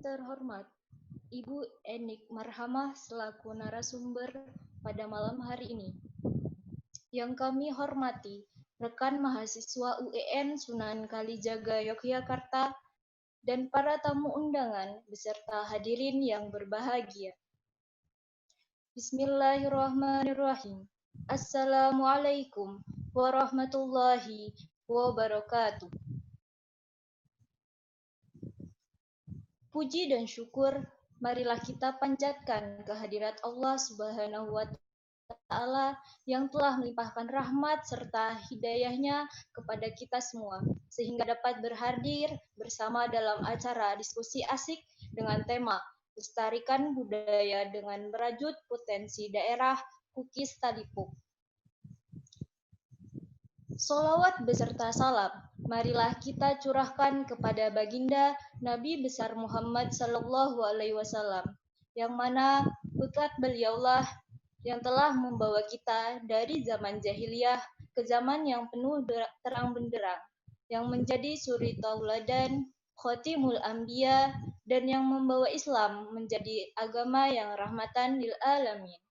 terhormat, Ibu Enik Marhamah selaku narasumber pada malam hari ini. Yang kami hormati, rekan mahasiswa UEN Sunan Kalijaga Yogyakarta dan para tamu undangan beserta hadirin yang berbahagia. Bismillahirrahmanirrahim. Assalamualaikum warahmatullahi wabarakatuh. Puji dan syukur, marilah kita panjatkan kehadirat Allah Subhanahu wa Ta'ala yang telah melimpahkan rahmat serta hidayahnya kepada kita semua, sehingga dapat berhadir bersama dalam acara diskusi asik dengan tema Lestarikan Budaya dengan Merajut Potensi Daerah Kukis Talipuk. Sholawat beserta salam, marilah kita curahkan kepada baginda Nabi besar Muhammad Sallallahu Alaihi Wasallam, yang mana berkat beliaulah yang telah membawa kita dari zaman jahiliyah ke zaman yang penuh terang benderang, yang menjadi suri tauladan, khotimul anbiya, dan yang membawa Islam menjadi agama yang rahmatan lil alamin.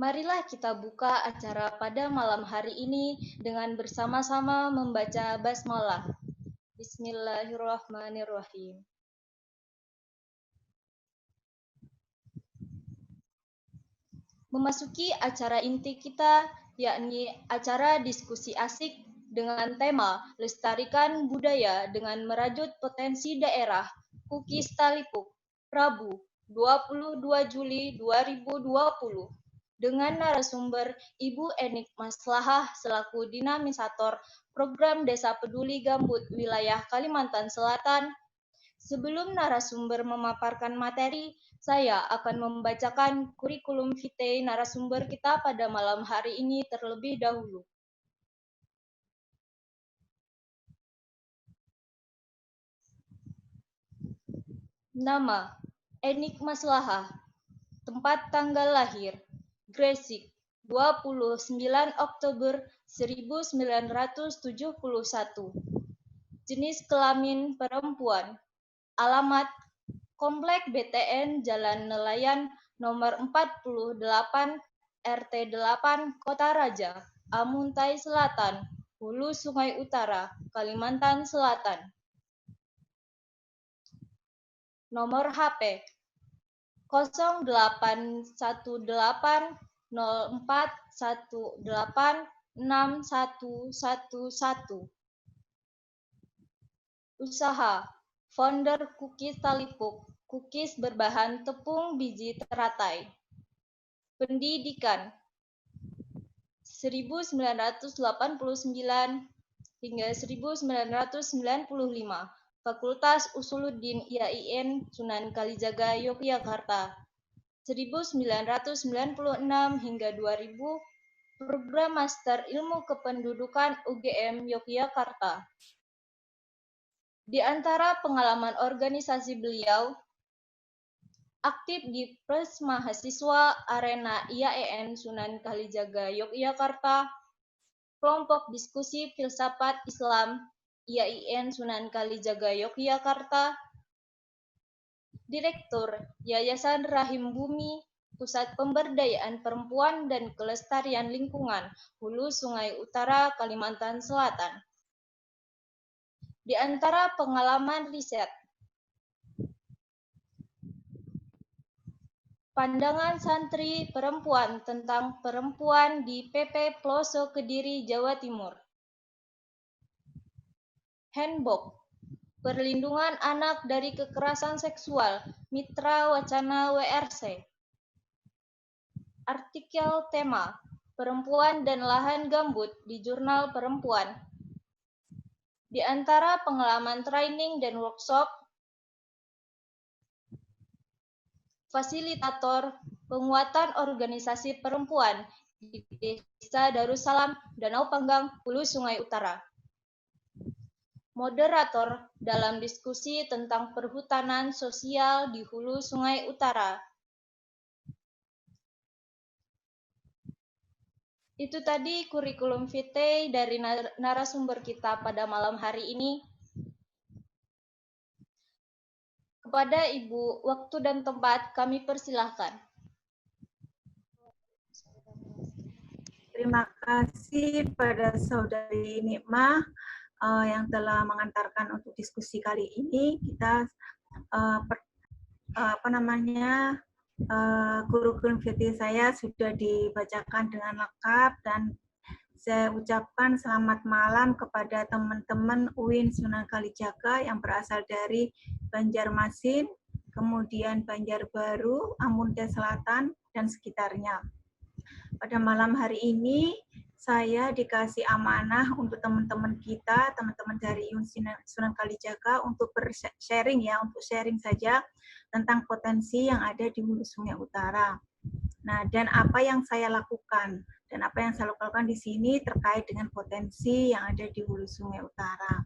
Marilah kita buka acara pada malam hari ini dengan bersama-sama membaca basmalah. Bismillahirrahmanirrahim. Memasuki acara inti kita, yakni acara diskusi asik dengan tema Lestarikan Budaya dengan Merajut Potensi Daerah Kukis Talipuk, Rabu 22 Juli 2020. Dengan narasumber Ibu Enik Maslahah selaku dinamisator Program Desa Peduli Gambut Wilayah Kalimantan Selatan. Sebelum narasumber memaparkan materi, saya akan membacakan kurikulum vitae narasumber kita pada malam hari ini terlebih dahulu. Nama, Enik Maslahah. Tempat tanggal lahir, Gresik, 29 Oktober 1971. Jenis kelamin perempuan. Alamat, Komplek BTN Jalan Nelayan nomor 48 RT 8 Kota Raja, Amuntai Selatan, Hulu Sungai Utara, Kalimantan Selatan. Nomor HP 081804186111. Usaha, founder Kukis Talipuk, kukis berbahan tepung biji teratai. Pendidikan 1989 hingga 1995, Fakultas Usuluddin IAIN Sunan Kalijaga Yogyakarta. 1996 hingga 2000, Program Master Ilmu Kependudukan UGM Yogyakarta. Di antara pengalaman organisasi beliau, aktif di Pres Mahasiswa Arena IAIN Sunan Kalijaga Yogyakarta, Kelompok Diskusi Filsafat Islam IAIN Sunan Kalijaga Yogyakarta, Direktur Yayasan Rahim Bumi, Pusat Pemberdayaan Perempuan dan Kelestarian Lingkungan, Hulu Sungai Utara, Kalimantan Selatan. Di antara pengalaman riset, pandangan santri perempuan tentang perempuan di PP Ploso Kediri, Jawa Timur. Handbook Perlindungan Anak dari Kekerasan Seksual, Mitra Wacana WRC. Artikel tema, Perempuan dan Lahan Gambut di Jurnal Perempuan. Di antara pengalaman training dan workshop, fasilitator penguatan organisasi perempuan di Desa Darussalam, Danau Panggang, Hulu Sungai Utara. Moderator dalam diskusi tentang perhutanan sosial di Hulu Sungai Utara. Itu tadi kurikulum vitae dari narasumber kita pada malam hari ini. Kepada Ibu, waktu dan tempat kami persilahkan. Terima kasih pada Saudari Nikmah yang telah mengantarkan untuk diskusi kali ini. Kita kurikulum vitae saya sudah dibacakan dengan lengkap dan saya ucapkan selamat malam kepada teman-teman UIN Sunan Kalijaga yang berasal dari Banjarmasin, kemudian Banjarbaru, Ambon Selatan, dan sekitarnya. Pada malam hari ini, saya dikasih amanah untuk teman-teman kita, teman-teman dari UIN Sunan Kalijaga untuk sharing ya, untuk sharing saja tentang potensi yang ada di Hulu Sungai Utara. Nah, dan apa yang saya lakukan? Dan apa yang saya lakukan di sini terkait dengan potensi yang ada di Hulu Sungai Utara.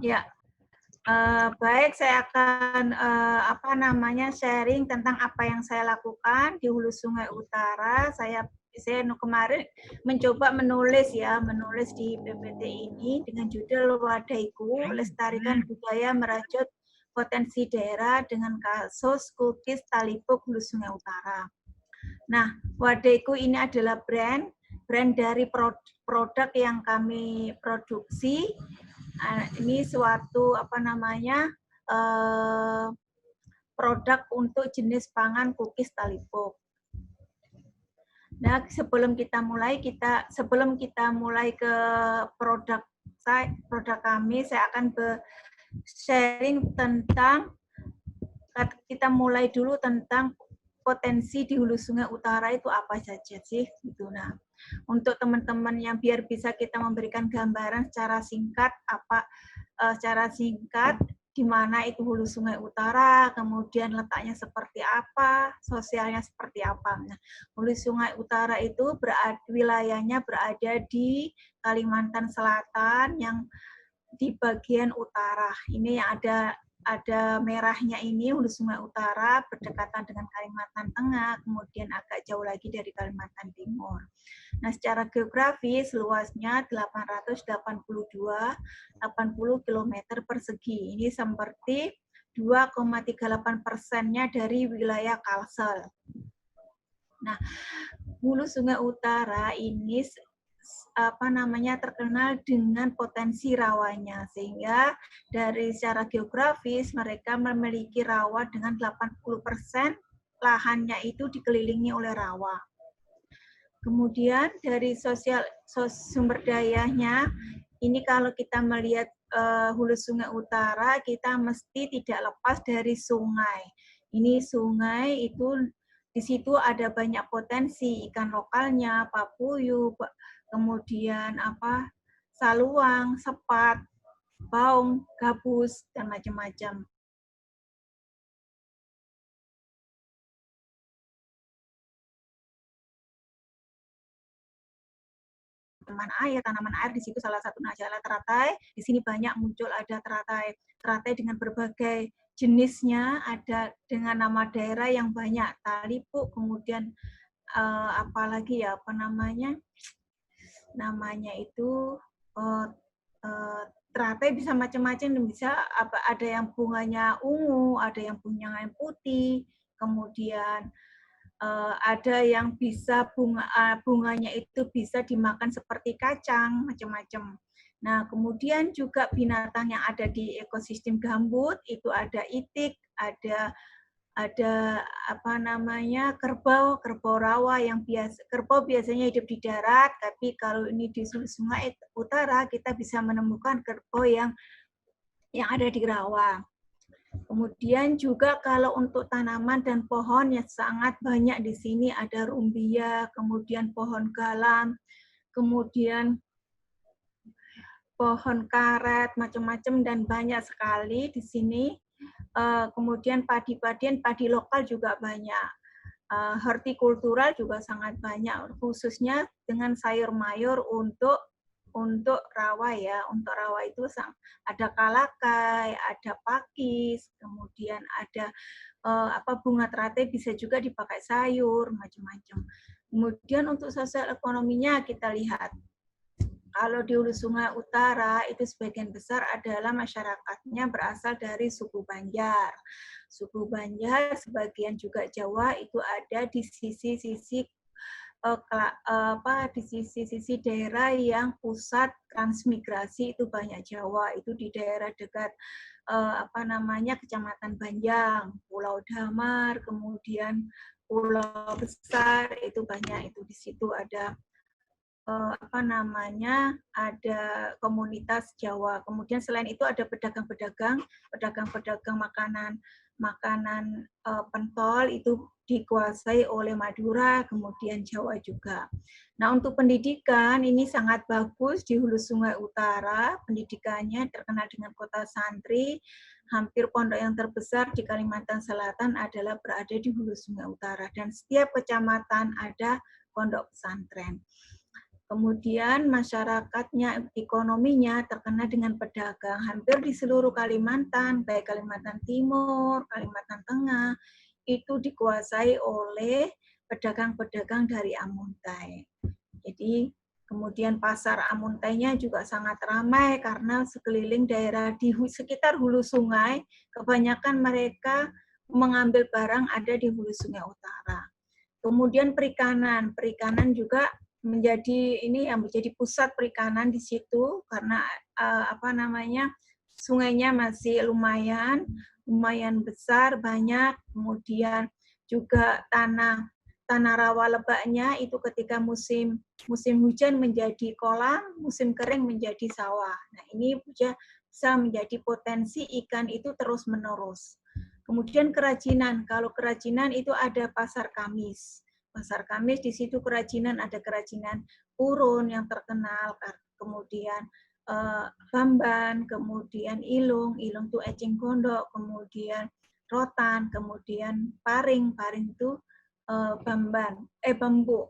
Ya, baik, saya akan sharing tentang apa yang saya lakukan di Hulu Sungai Utara. Saya kemarin mencoba menulis di PPT ini dengan judul Wadaiku, Lestarikan Budaya Merajut Potensi Daerah dengan Kasus Kukis Talipuk Hulu Sungai Utara. Nah, Wadaiku ini adalah brand dari produk yang kami produksi. Ini suatu produk untuk jenis pangan kukis talipuk. Nah, sebelum kita mulai ke produk kami, saya akan sharing tentang, kita mulai dulu tentang potensi di Hulu Sungai Utara itu apa saja sih, gitu. Nah, untuk teman-teman yang biar bisa kita memberikan gambaran secara singkat di mana itu Hulu Sungai Utara, kemudian letaknya seperti apa, sosialnya seperti apa. Nah, Hulu Sungai Utara itu wilayahnya berada di Kalimantan Selatan yang di bagian utara. Ini yang ada merahnya ini Hulu Sungai Utara berdekatan dengan Kalimantan Tengah, kemudian agak jauh lagi dari Kalimantan Timur. Nah, secara geografis luasnya 880 km persegi. Ini seperti 2,38%-nya dari wilayah Kalsel. Nah, Hulu Sungai Utara ini terkenal dengan potensi rawanya, sehingga dari secara geografis mereka memiliki rawa dengan 80% lahannya itu dikelilingi oleh rawa. Kemudian dari sumber dayanya, ini kalau kita melihat Hulu Sungai Utara, kita mesti tidak lepas dari sungai. Ini sungai itu di situ ada banyak potensi ikan lokalnya, papuyu, kemudian saluang, sepat, baung, gabus, dan macam-macam. Tanaman air di situ salah satunya adalah teratai. Di sini banyak muncul ada teratai dengan berbagai jenisnya, ada dengan nama daerah yang banyak, Talipuk, kemudian namanya itu teratai bisa macam-macam, bisa ada yang bunganya ungu, ada yang bunganya putih, kemudian ada yang bisa bunganya itu bisa dimakan seperti kacang, macam-macam. Nah, kemudian juga binatang yang ada di ekosistem gambut itu ada itik, ada kerbau rawa yang kerbau biasanya hidup di darat, tapi kalau ini di Sungai Utara kita bisa menemukan kerbau yang ada di rawa. Kemudian juga kalau untuk tanaman dan pohon yang sangat banyak di sini, ada rumbia, kemudian pohon galam, kemudian pohon karet, macam-macam, dan banyak sekali di sini. Kemudian padi lokal juga banyak. Hortikultural juga sangat banyak, khususnya dengan sayur mayur untuk untuk rawa ya. Untuk rawa itu ada kalakai, ada pakis, kemudian ada bunga teratai bisa juga dipakai sayur, macam-macam. Kemudian untuk sosial ekonominya kita lihat. Kalau di Hulu Sungai Utara itu sebagian besar adalah masyarakatnya berasal dari suku Banjar. Suku Banjar, sebagian juga Jawa itu ada di sisi-sisi di sisi-sisi daerah yang pusat transmigrasi itu banyak Jawa, itu di daerah dekat Kecamatan Banjang, Pulau Damar, kemudian Pulau Besar itu banyak, itu di situ ada ada komunitas Jawa. Kemudian selain itu ada pedagang-pedagang makanan pentol itu dikuasai oleh Madura, kemudian Jawa juga. Nah, untuk pendidikan ini sangat bagus di Hulu Sungai Utara. Pendidikannya terkenal dengan kota santri. Hampir pondok yang terbesar di Kalimantan Selatan adalah berada di Hulu Sungai Utara. Dan setiap kecamatan ada pondok pesantren. Kemudian masyarakatnya, ekonominya terkena dengan pedagang. Hampir di seluruh Kalimantan, baik Kalimantan Timur, Kalimantan Tengah, itu dikuasai oleh pedagang-pedagang dari Amuntai. Jadi kemudian pasar Amuntainya juga sangat ramai karena sekeliling daerah di sekitar hulu sungai, kebanyakan mereka mengambil barang ada di Hulu Sungai Utara. Kemudian perikanan juga menjadi pusat perikanan di situ karena sungainya masih lumayan besar, banyak. Kemudian juga tanah rawa lebaknya itu ketika musim hujan menjadi kolam, musim kering menjadi sawah. Nah, ini bisa menjadi potensi ikan itu terus menerus. Kemudian kerajinan, kalau kerajinan itu ada pasar Kamis. Pasar Kamis di situ kerajinan, ada kerajinan urun yang terkenal, kemudian Bamban, kemudian Ilung itu eceng gondok, kemudian rotan, kemudian paring itu bambu.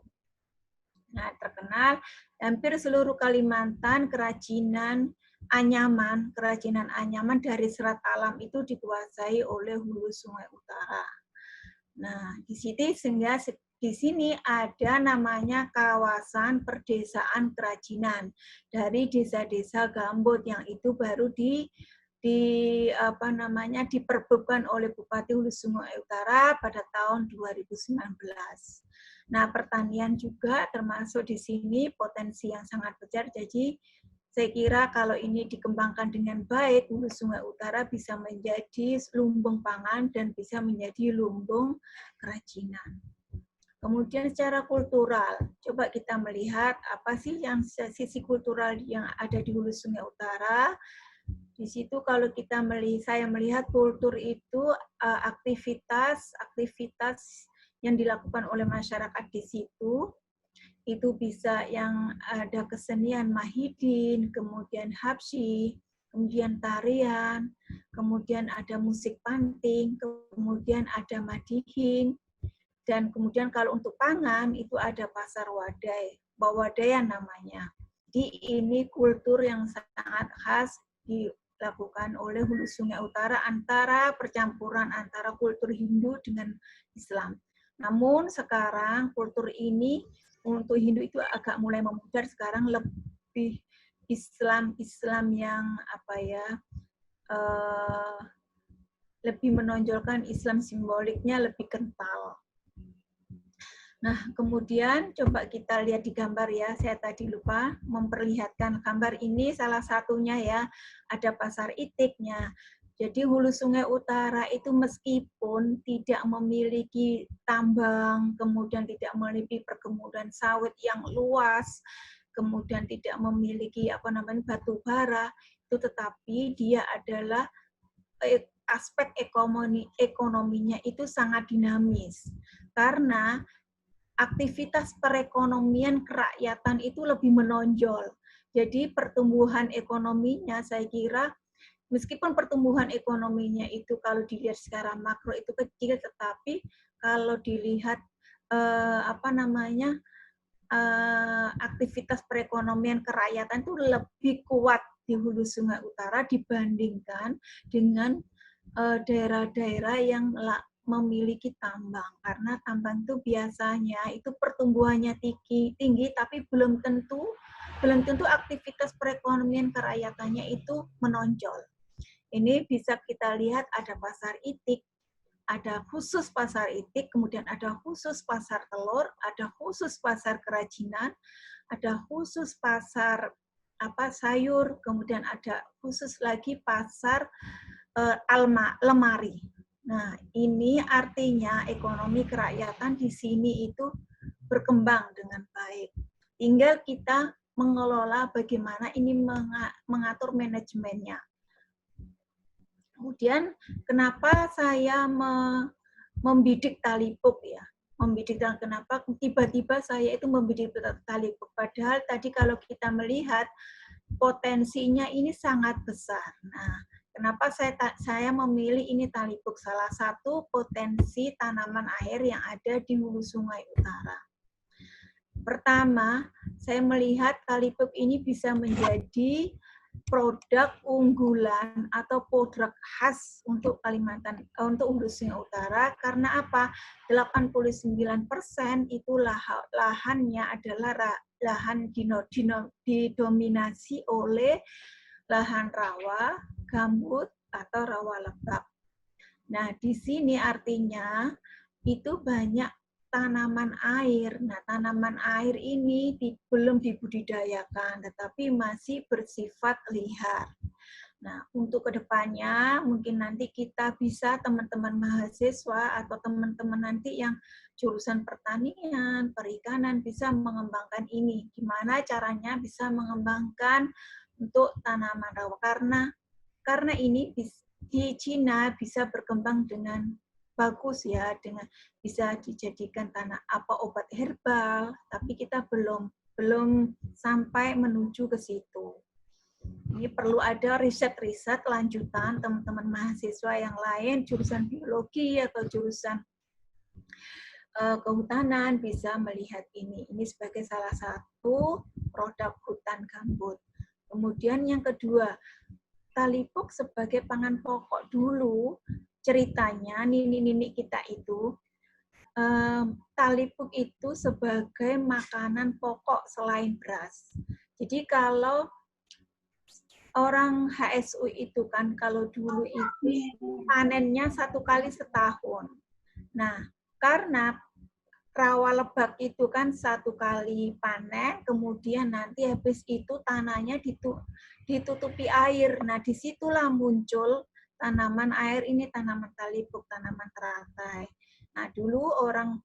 Nah, terkenal hampir seluruh Kalimantan kerajinan anyaman dari serat alam itu dikuasai oleh Hulu Sungai Utara. Nah, di sini ada namanya kawasan perdesaan kerajinan dari desa-desa gambut yang itu baru diperbebkan oleh Bupati Hulu Sungai Utara pada tahun 2019. Nah, pertanian juga termasuk di sini potensi yang sangat besar. Jadi saya kira kalau ini dikembangkan dengan baik, Hulu Sungai Utara bisa menjadi lumbung pangan dan bisa menjadi lumbung kerajinan. Kemudian secara kultural, coba kita melihat apa sih yang sisi kultural yang ada di Hulu Sungai Utara. Di situ kalau saya melihat kultur itu aktivitas yang dilakukan oleh masyarakat di situ. Itu bisa yang ada kesenian mahidin, kemudian habsyi, kemudian tarian, kemudian ada musik panting, kemudian ada madihin, dan kemudian kalau untuk pangan itu ada pasar wadai, bawadayan namanya. Jadi ini kultur yang sangat khas dilakukan oleh Hulu Sungai Utara percampuran antara kultur Hindu dengan Islam. Namun sekarang kultur ini untuk Hindu itu agak mulai memudar, sekarang lebih Islam yang lebih menonjolkan Islam simboliknya lebih kental. Nah, kemudian coba kita lihat di gambar ya, saya tadi lupa memperlihatkan gambar ini salah satunya ya, ada pasar itiknya. Jadi Hulu Sungai Utara itu meskipun tidak memiliki tambang, kemudian tidak memiliki perkebunan sawit yang luas, kemudian tidak memiliki batu bara, itu tetapi dia adalah aspek ekonominya itu sangat dinamis. Karena aktivitas perekonomian kerakyatan itu lebih menonjol. Jadi pertumbuhan ekonominya saya kira meskipun pertumbuhan ekonominya itu kalau dilihat secara makro itu kecil, tetapi kalau dilihat aktivitas perekonomian kerakyatan itu lebih kuat di Hulu Sungai Utara dibandingkan dengan daerah-daerah yang memiliki tambang, karena tambang itu biasanya itu pertumbuhannya tinggi tapi belum tentu aktivitas perekonomian kerakyatannya itu menonjol. Ini bisa kita lihat ada pasar itik, ada khusus pasar itik, kemudian ada khusus pasar telur, ada khusus pasar kerajinan, ada khusus pasar sayur, kemudian ada khusus lagi pasar lemari. Nah, ini artinya ekonomi kerakyatan di sini itu berkembang dengan baik. Tinggal kita mengelola bagaimana ini mengatur manajemennya. Kemudian, kenapa saya membidik Talipuk ya? Membidik, dan kenapa tiba-tiba saya itu membidik Talipuk? Padahal tadi kalau kita melihat potensinya ini sangat besar. Nah, kenapa saya memilih ini Talipuk? Salah satu potensi tanaman air yang ada di Hulu Sungai Utara. Pertama, saya melihat Talipuk ini bisa menjadi produk unggulan atau produk khas untuk untuk Hulu Sungai Utara, karena apa? 89% itu lahannya adalah lahan didominasi oleh lahan rawa, gambut, atau rawa lebak. Nah, di sini artinya itu banyak tanaman air. Nah, tanaman air ini belum dibudidayakan, tetapi masih bersifat liar. Nah, untuk kedepannya mungkin nanti kita bisa teman-teman mahasiswa atau teman-teman nanti yang jurusan pertanian, perikanan bisa mengembangkan ini. Gimana caranya bisa mengembangkan untuk tanaman rawa, karena ini di Cina bisa berkembang dengan bagus ya, dengan bisa dijadikan obat herbal, tapi kita belum sampai menuju ke situ. Ini perlu ada riset-riset lanjutan teman-teman mahasiswa yang lain, jurusan biologi atau jurusan kehutanan bisa melihat ini. Ini sebagai salah satu produk hutan gambut. Kemudian yang kedua, Talipuk sebagai pangan pokok dulu, ceritanya nenek-nenek kita itu, Talipuk itu sebagai makanan pokok selain beras. Jadi kalau orang HSU itu kan, kalau dulu itu panennya 1 kali setahun. Nah, karena rawa lebak itu kan 1 kali panen, kemudian nanti habis itu tanahnya ditutupi air. Nah, disitulah muncul tanaman air ini, tanaman Talipuk, tanaman teratai. Nah, dulu orang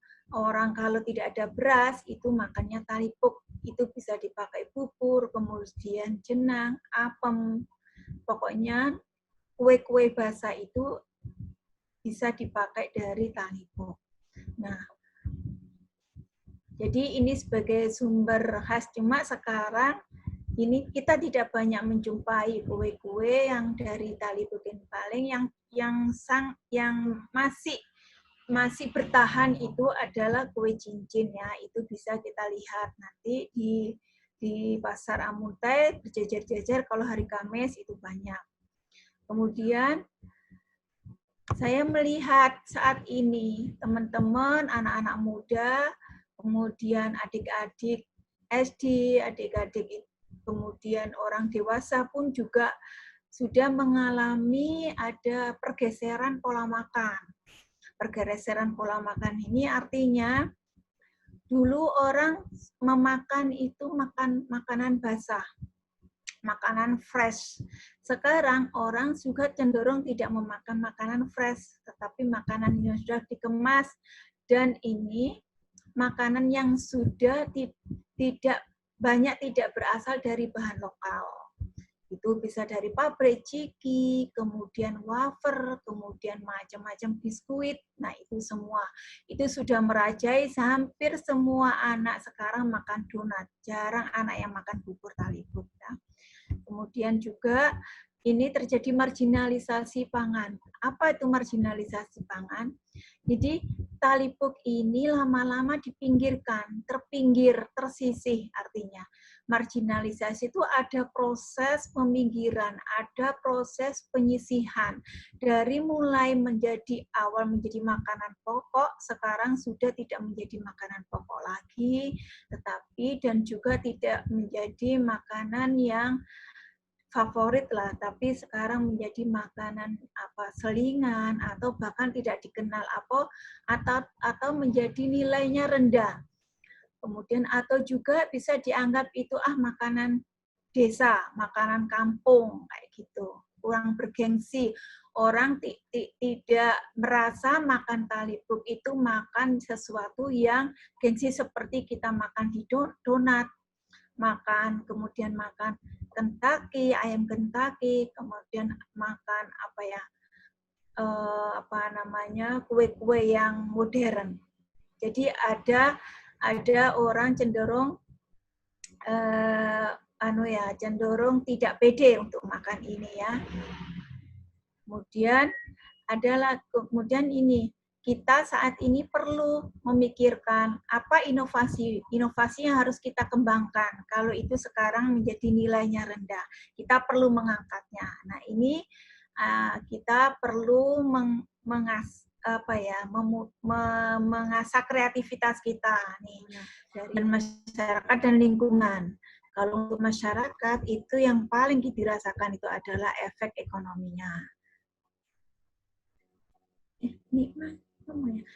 kalau tidak ada beras, itu makannya Talipuk. Itu bisa dipakai bubur, kemudian jenang, apem. Pokoknya kue-kue basah itu bisa dipakai dari Talipuk. Nah, jadi ini sebagai sumber khas, cuma sekarang ini kita tidak banyak menjumpai kue-kue yang dari Talipuk. Paling yang masih bertahan itu adalah kue cincin ya. Itu bisa kita lihat nanti di pasar Amuntai berjejer-jejer, kalau hari Kamis itu banyak. Kemudian saya melihat saat ini teman-teman, anak-anak muda, kemudian adik-adik SD, adik-adik, kemudian orang dewasa pun juga sudah mengalami ada pergeseran pola makan. Pergeseran pola makan ini artinya dulu orang memakan itu makanan basah, makanan fresh. Sekarang orang juga cenderung tidak memakan makanan fresh, tetapi makanan yang sudah dikemas, dan ini makanan yang sudah tidak berasal dari bahan lokal. Itu bisa dari pabrik ciki, kemudian wafer, kemudian macam-macam biskuit. Nah, itu semua. Itu sudah merajai, hampir semua anak sekarang makan donat. Jarang anak yang makan bubur Talipuk. Ya. Kemudian juga ini terjadi marginalisasi pangan. Apa itu marginalisasi pangan? Jadi talipuk ini lama-lama dipinggirkan, terpinggir, tersisih artinya. Marginalisasi itu ada proses peminggiran, ada proses penyisihan. Dari mulai menjadi awal menjadi makanan pokok, sekarang sudah tidak menjadi makanan pokok lagi, tetapi dan juga tidak menjadi makanan yang favorit lah, tapi sekarang menjadi makanan selingan atau bahkan tidak dikenal atau menjadi nilainya rendah. Kemudian atau juga bisa dianggap itu makanan desa, makanan kampung kayak gitu. Kurang bergengsi. Orang tidak merasa makan talipuk itu makan sesuatu yang gengsi seperti kita makan di donat, kemudian makan Kentucky, ayam Kentucky, kemudian makan kue-kue yang modern. Jadi ada orang cenderung cenderung tidak pede untuk makan ini ya. Kemudian ini kita saat ini perlu memikirkan apa inovasi yang harus kita kembangkan. Kalau itu sekarang menjadi nilainya rendah, kita perlu mengangkatnya. Nah ini kita perlu mengasah kreativitas kita nih dari masyarakat dan lingkungan. Kalau untuk masyarakat itu yang paling dirasakan itu adalah efek ekonominya.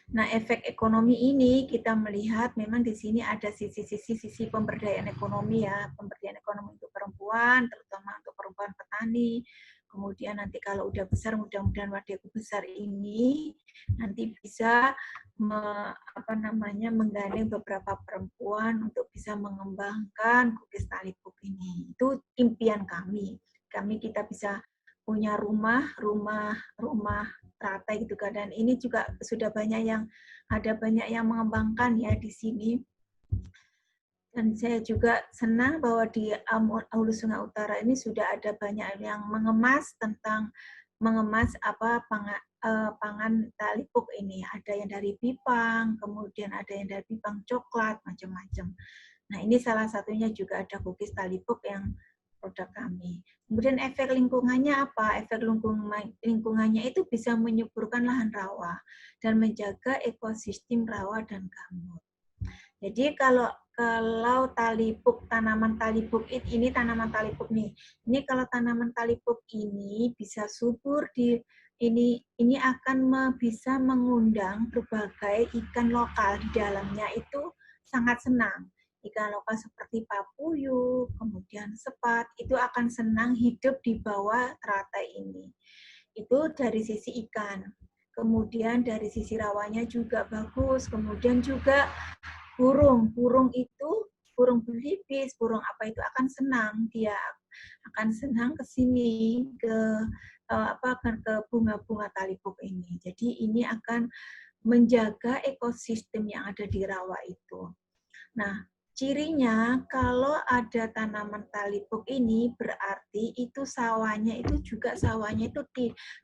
Nah, efek ekonomi ini kita melihat memang di sini ada sisi pemberdayaan ekonomi ya, pemberdayaan ekonomi untuk perempuan, terutama untuk perempuan petani. Kemudian nanti kalau udah besar, mudah-mudahan Wadaiku besar ini nanti bisa menggandeng beberapa perempuan untuk bisa mengembangkan kukis talipuk ini. Itu impian kami. Kita bisa punya rumah teratai gitu kan, dan ini juga sudah banyak yang mengembangkan ya di sini. Dan saya juga senang bahwa di Hulu Sungai Utara ini sudah ada banyak yang mengemas pangan talipuk ini. Ada yang dari pipang, kemudian ada yang dari pipang coklat, macam-macam. Nah, ini salah satunya juga ada kukis talipuk yang produk kami. Kemudian efek lingkungannya apa? Efek lingkungannya itu bisa menyuburkan lahan rawa dan menjaga ekosistem rawa dan gambut. Jadi kalau talipuk, tanaman talipuk ini tanaman talipuk nih. Ini kalau tanaman talipuk ini bisa subur ini akan bisa mengundang berbagai ikan lokal di dalamnya, itu sangat senang. Ikan lokal seperti papuyuh, kemudian sepat, itu akan senang hidup di bawah teratai ini. Itu dari sisi ikan. Kemudian dari sisi rawanya juga bagus. Kemudian juga burung belibis, burung apa itu akan senang, dia akan senang ke sini, ke bunga-bunga talipuk ini. Jadi ini akan menjaga ekosistem yang ada di rawa itu. Nah, cirinya kalau ada tanaman talipuk ini berarti itu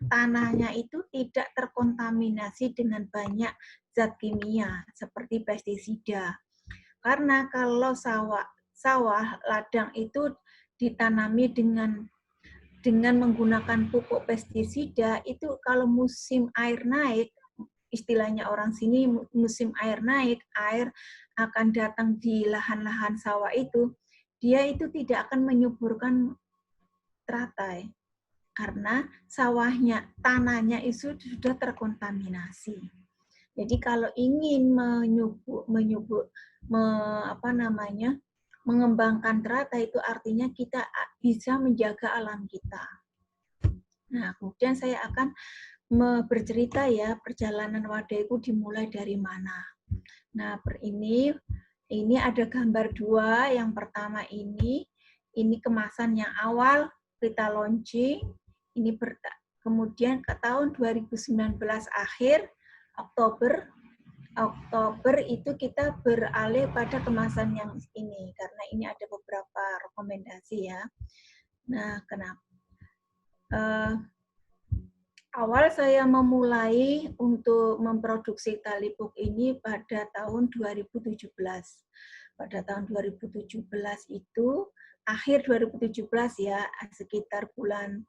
tanahnya itu tidak terkontaminasi dengan banyak zat kimia seperti pestisida. Karena kalau sawah ladang itu ditanami dengan menggunakan pupuk pestisida, itu kalau musim air naik, istilahnya orang sini musim air naik, air akan datang di lahan-lahan sawah itu, dia itu tidak akan menyuburkan teratai karena tanahnya itu sudah terkontaminasi. Jadi kalau ingin mengembangkan teratai itu artinya kita bisa menjaga alam kita. Nah, kemudian saya akan bercerita ya, perjalanan Wadaiku dimulai dari mana. Nah, ini ada gambar dua. Yang pertama ini kemasan yang awal kita launching. Kemudian ke tahun 2019 akhir Oktober itu kita beralih pada kemasan yang ini karena ini ada beberapa rekomendasi ya. Nah, kenapa? Awal saya memulai untuk memproduksi tali puk ini pada tahun 2017. Pada tahun 2017 itu, akhir 2017 ya, sekitar bulan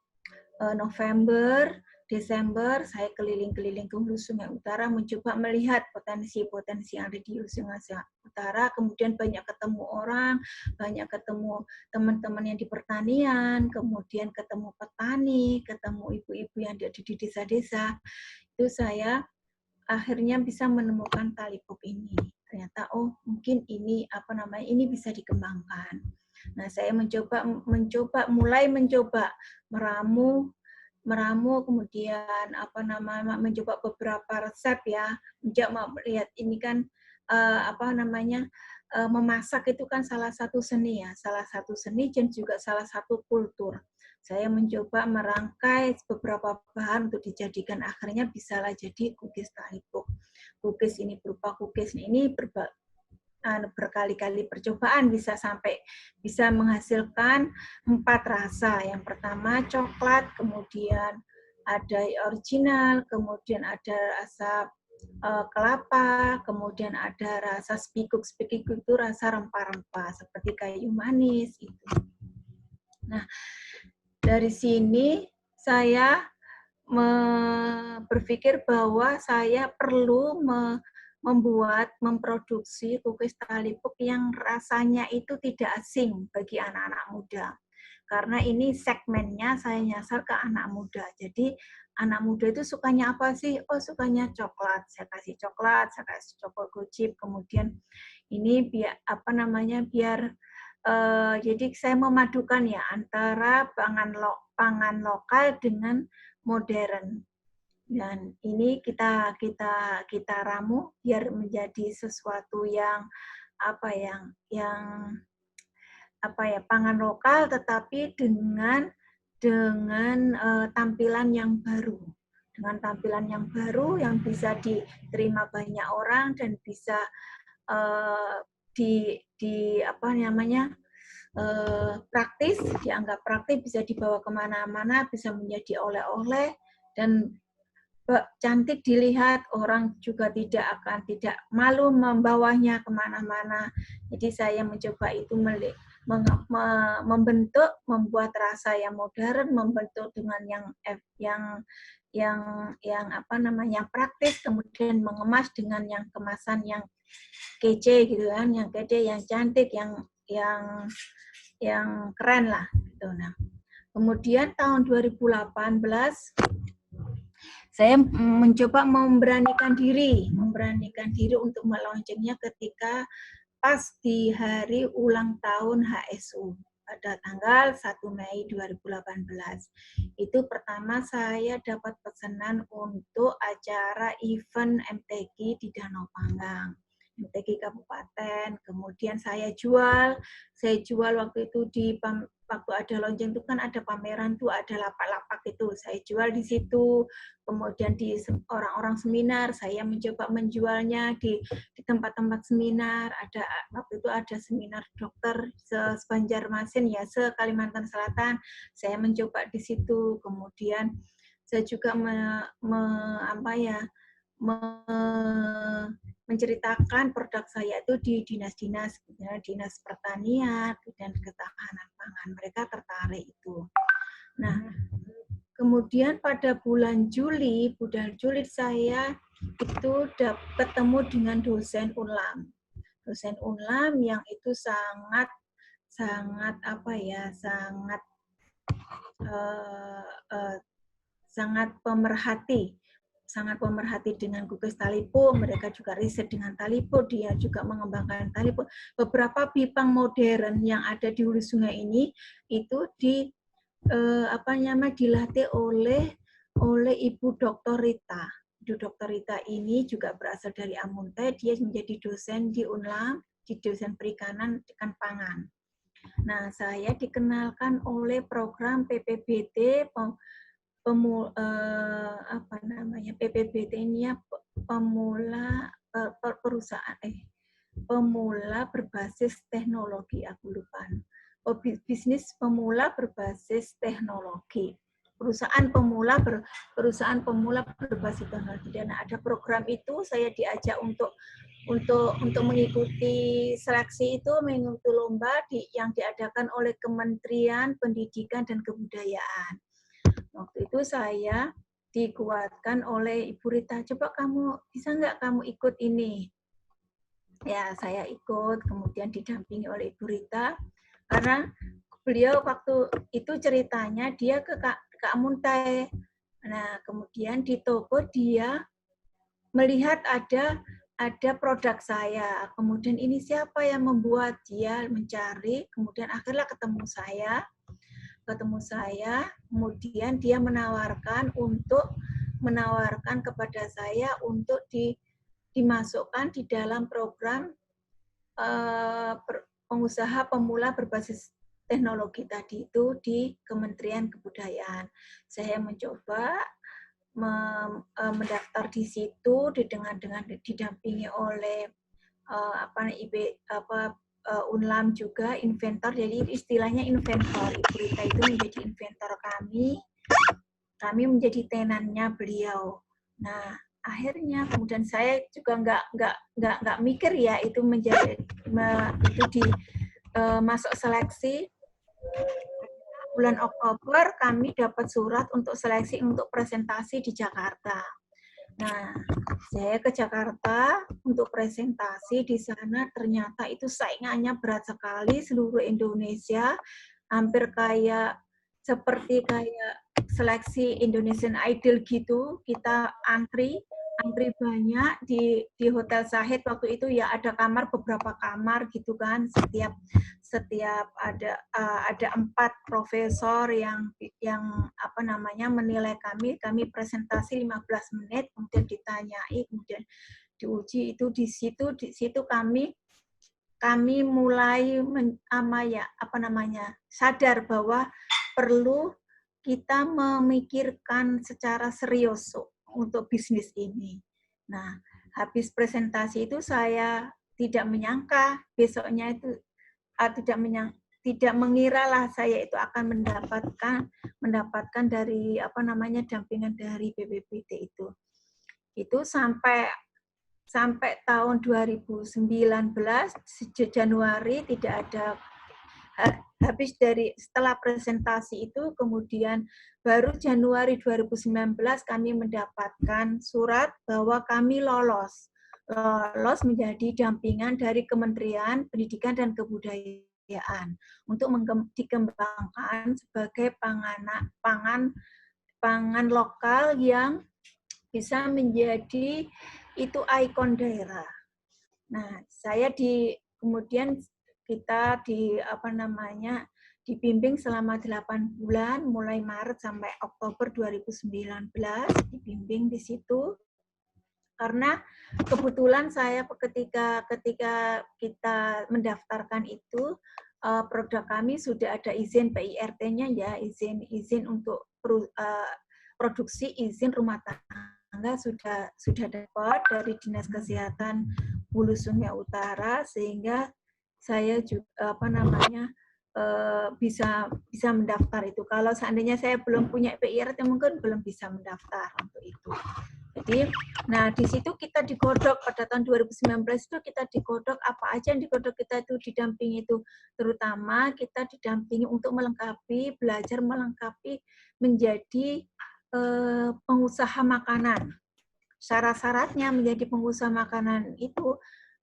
November, Desember, saya keliling-keliling ke Hulu Sungai Utara mencoba melihat potensi-potensi yang ada di Hulu Sungai Utara, kemudian banyak ketemu orang, banyak ketemu teman-teman yang di pertanian, kemudian ketemu petani, ketemu ibu-ibu yang ada di desa-desa. Itu saya akhirnya bisa menemukan tali puk ini. Ternyata oh mungkin ini ini bisa dikembangkan. Nah, saya mulai mencoba meramu kemudian mencoba beberapa resep ya. Mencoba melihat ini kan memasak itu kan salah satu seni ya, salah satu seni dan juga salah satu kultur. Saya mencoba merangkai beberapa bahan untuk dijadikan, akhirnya bisalah jadi kukis tali puk. Kukis ini berupa kukis ini berkali-kali percobaan bisa menghasilkan 4 rasa. Yang pertama coklat, kemudian ada original, kemudian ada rasa kelapa, kemudian ada rasa spikuk. Spikuk itu rasa rempah-rempah seperti kayu manis itu. Nah, dari sini saya berpikir bahwa saya perlu memproduksi kukis tali puk yang rasanya itu tidak asing bagi anak-anak muda. Karena ini segmennya saya nyasar ke anak muda. Jadi anak muda itu sukanya apa sih? Oh, sukanya coklat. Saya kasih coklat gojib. Kemudian ini biar jadi saya memadukan ya antara pangan lokal dengan modern. Dan ini kita ramu biar menjadi sesuatu yang pangan lokal tetapi dengan tampilan yang baru. Dengan tampilan yang baru yang bisa diterima banyak orang dan bisa praktis, dianggap praktis, bisa dibawa kemana-mana, bisa menjadi oleh-oleh, dan cantik dilihat, orang juga tidak malu membawanya kemana-mana. Jadi saya mencoba itu membuat rasa yang modern, membentuk dengan yang praktis, kemudian mengemas dengan yang kemasan yang kece gitu kan, yang kece, yang cantik, yang keren lah gitu. Nah, kemudian tahun 2018 saya mencoba memberanikan diri untuk meluncurnya ketika pas di hari ulang tahun HSU pada tanggal 1 Mei 2018. Itu pertama saya dapat pesanan untuk acara event MTQ di Danau Panggang. MTQ Kabupaten, kemudian saya jual waktu itu waktu ada lonceng itu kan ada pameran tuh, ada lapak-lapak itu, saya jual di situ. Kemudian di orang-orang seminar saya mencoba menjualnya di tempat-tempat seminar. Waktu itu ada seminar dokter se-Banjarmasin ya, se-Kalimantan Selatan, saya mencoba di situ. Kemudian saya juga menceritakan produk saya itu di dinas-dinas, dinas pertanian dan ketahanan pangan. Mereka tertarik itu. Nah, kemudian pada bulan Juli saya itu ketemu dengan dosen Unlam. Dosen Unlam yang itu sangat pemerhati dengan kukis tali puk. Mereka juga riset dengan tali puk, dia juga mengembangkan tali puk. Beberapa bipang modern yang ada di hulu sungai ini itu dilatih oleh Ibu Dr. Rita. Ibu Dr. Rita ini juga berasal dari Amunte, dia menjadi dosen di Unlam, di dosen perikanan ikan pangan. Nah, saya dikenalkan oleh program PPBT PPBT-nya pemula berbasis teknologi, aku lupa. Bisnis pemula berbasis teknologi. perusahaan pemula berbasis teknologi. Dan ada program itu saya diajak untuk mengikuti seleksi itu, mengikuti lomba yang diadakan oleh Kementerian Pendidikan dan Kebudayaan. Waktu itu saya dikuatkan oleh Ibu Rita, coba kamu bisa nggak kamu ikut ini? Ya, saya ikut, kemudian didampingi oleh Ibu Rita, karena beliau waktu itu ceritanya dia ke Kak Muntai. Nah, kemudian di toko dia melihat ada produk saya. Kemudian ini siapa yang membuat, dia mencari, kemudian akhirnya ketemu saya, kemudian dia menawarkan kepada saya untuk dimasukkan di dalam program pengusaha pemula berbasis teknologi tadi itu di Kementerian Kebudayaan. Saya mencoba mendaftar di situ dengan didampingi oleh Unlam juga, inventor. Jadi istilahnya inventor. Ibu Rita itu menjadi inventor kami menjadi tenannya beliau. Nah, akhirnya kemudian saya juga nggak mikir ya itu masuk seleksi. Bulan Oktober kami dapat surat untuk seleksi untuk presentasi di Jakarta. Nah, saya ke Jakarta untuk presentasi di sana, ternyata itu saingannya berat sekali, seluruh Indonesia, hampir seperti seleksi Indonesian Idol gitu, kita antri banyak di Hotel Sahid waktu itu ya, ada beberapa kamar gitu kan, setiap ada 4 profesor yang menilai kami presentasi 15 menit, kemudian ditanyai, kemudian diuji. Itu di situ kami mulai sadar bahwa perlu kita memikirkan secara serius untuk bisnis ini. Nah, habis presentasi itu saya tidak menyangka besoknya itu tidak mengira lah saya itu akan mendapatkan dari dampingan dari BPPT itu. Itu sampai tahun 2019 Januari tidak ada, habis setelah presentasi itu, kemudian baru Januari 2019 kami mendapatkan surat bahwa kami lolos menjadi dampingan dari Kementerian Pendidikan dan Kebudayaan untuk dikembangkan sebagai pangan lokal yang bisa menjadi itu ikon daerah. Nah, kemudian kita dibimbing selama 8 bulan, mulai Maret sampai Oktober 2019, dibimbing di situ. Karena kebetulan saya ketika kita mendaftarkan itu, produk kami sudah ada izin PIRT-nya ya, izin untuk produksi, izin rumah tangga sudah dapat dari Dinas Kesehatan Hulu Sungai Utara, sehingga saya juga bisa mendaftar itu. Kalau seandainya saya belum punya PIRT, mungkin belum bisa mendaftar untuk itu. Jadi, nah di situ kita digodok pada tahun 2019 itu kita digodok, apa aja yang digodok kita itu didampingi itu, terutama kita didampingi untuk belajar melengkapi menjadi pengusaha makanan. Syarat-syaratnya menjadi pengusaha makanan itu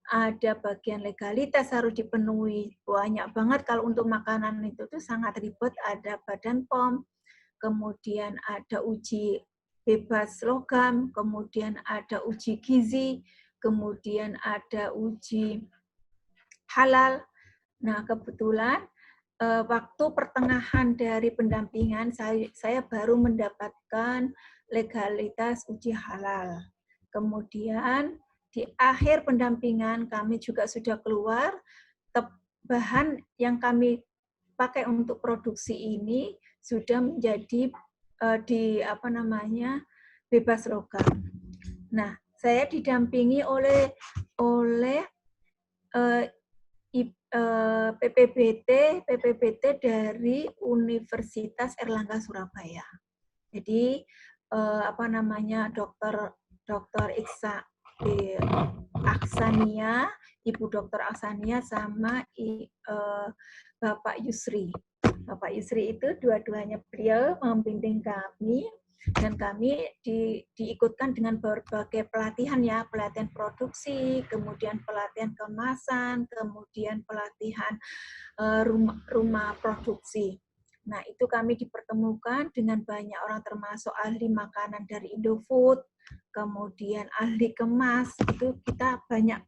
ada bagian legalitas harus dipenuhi, banyak banget. Kalau untuk makanan itu tuh sangat ribet, ada Badan POM, kemudian ada uji bebas logam, kemudian ada uji gizi, kemudian ada uji halal. Nah, kebetulan waktu pertengahan dari pendampingan saya baru mendapatkan legalitas uji halal. Kemudian di akhir pendampingan kami juga sudah keluar bahan yang kami pakai untuk produksi ini sudah menjadi bebas logam. Nah, saya didampingi oleh PPBT dari Universitas Erlangga Surabaya. Jadi Dokter Aksania, Ibu Dokter Aksania sama Bapak Yusri. Bapak Yusri itu dua-duanya beliau membimbing kami, dan kami diikutkan dengan berbagai pelatihan ya, pelatihan produksi, kemudian pelatihan kemasan, kemudian pelatihan rumah produksi. Nah, itu kami dipertemukan dengan banyak orang, termasuk ahli makanan dari Indofood, kemudian ahli kemas. Itu kita banyak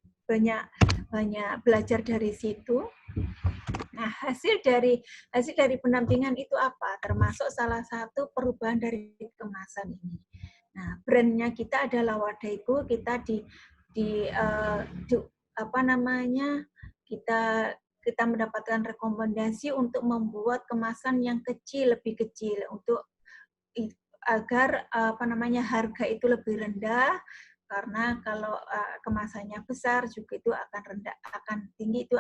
belajar dari situ. Nah, hasil dari pendampingan itu apa? Termasuk salah satu perubahan dari kemasan ini. Nah, brandnya kita adalah Wadaiku. Kita kita mendapatkan rekomendasi untuk membuat kemasan yang lebih kecil, agar harga itu lebih rendah, karena kalau kemasannya besar juga itu akan tinggi, itu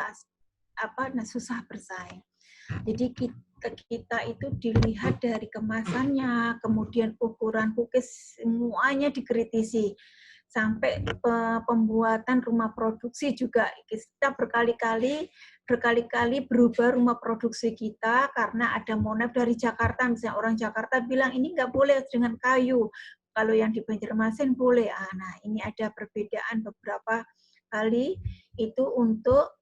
susah bersaing. Jadi kita itu dilihat dari kemasannya, kemudian ukuran cookies semuanya dikritisi. Sampai pembuatan rumah produksi juga kita berkali-kali berubah rumah produksi kita karena ada monef dari Jakarta. Misalnya orang Jakarta bilang ini nggak boleh dengan kayu, kalau yang di Banjarmasin boleh. Nah, ini ada perbedaan beberapa kali itu untuk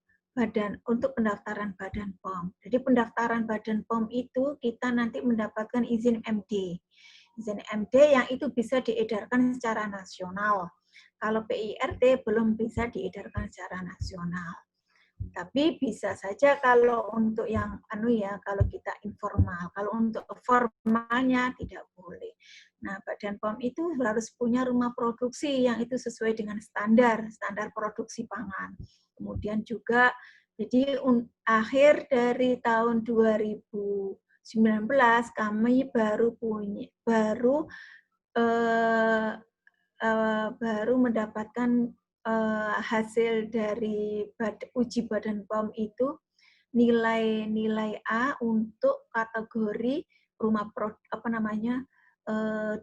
pendaftaran Badan POM. Jadi pendaftaran Badan POM itu kita nanti mendapatkan izin MD. Izin MD yang itu bisa diedarkan secara nasional. Kalau PIRT belum bisa diedarkan secara nasional. Tapi bisa saja kalau untuk yang kalau kita informal. Kalau untuk formalnya tidak boleh. Nah, Badan POM itu harus punya rumah produksi yang itu sesuai dengan standar produksi pangan. Kemudian juga, jadi akhir dari tahun 2019 kami baru mendapatkan hasil dari uji Badan POM itu nilai A untuk kategori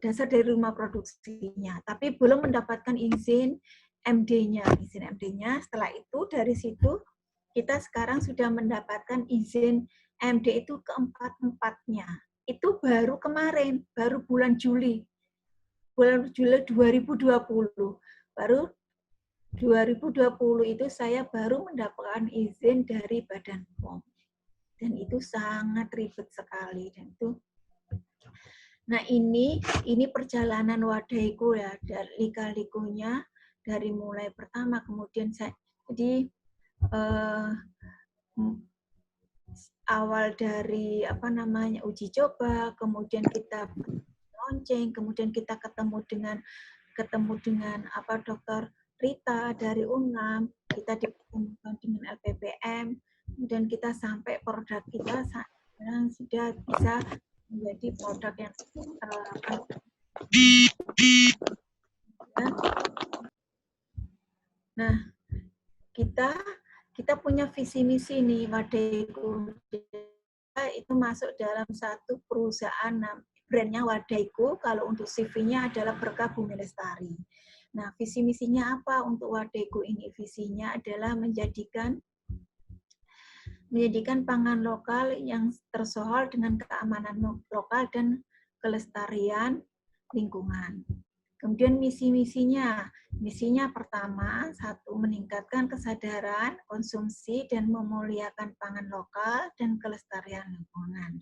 dasar dari rumah produksinya, tapi belum mendapatkan izin MD-nya. Setelah itu dari situ kita sekarang sudah mendapatkan izin MD itu keempat-empatnya. Itu baru kemarin, baru bulan Juli 2020. Baru 2020 itu saya baru mendapatkan izin dari Badan POM. Dan itu sangat ribet sekali. Dan itu, nah ini perjalanan Wadaiku ya, dari lika-likunya dari mulai pertama, kemudian jadi awal dari uji coba, kemudian kita launching, kemudian kita ketemu dengan Dr. Rita dari UNAM, kita dipertemukan dengan LPPM, dan kita sampai produk kita sekarang sudah bisa menjadi produk yang Nah, kita punya visi misi nih, Wadaiku. Itu masuk dalam satu perusahaan, brandnya Wadaiku. Kalau untuk CV-nya adalah Berkah Bumi Lestari. Nah, visi misinya apa untuk Wadaiku ini? Visinya adalah menjadikan pangan lokal yang tersohor dengan keamanan lokal dan kelestarian lingkungan. Kemudian misinya pertama, satu, meningkatkan kesadaran konsumsi dan memuliakan pangan lokal dan kelestarian lingkungan.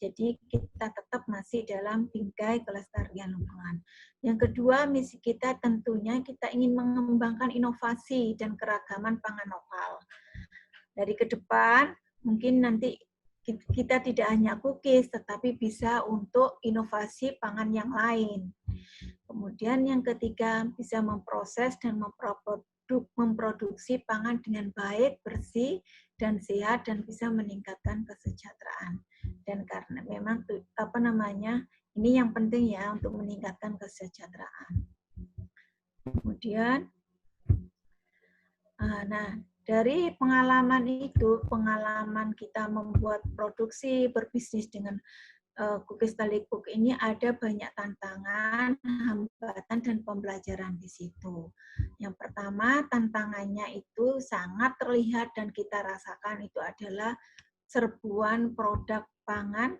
Jadi kita tetap masih dalam bingkai kelestarian lingkungan. Yang kedua, misi kita tentunya kita ingin mengembangkan inovasi dan keragaman pangan lokal. Dari ke depan, mungkin nanti kita tidak hanya cookies, tetapi bisa untuk inovasi pangan yang lain. Kemudian yang ketiga, bisa memproses dan memproduksi pangan dengan baik, bersih, dan sehat, dan bisa meningkatkan kesejahteraan. Dan karena memang ini yang penting ya untuk meningkatkan kesejahteraan. Kemudian, dari pengalaman kita membuat produksi, berbisnis dengan Cookies Talipuk ini ada banyak tantangan, hambatan, dan pembelajaran di situ. Yang pertama, tantangannya itu sangat terlihat dan kita rasakan itu adalah serbuan produk pangan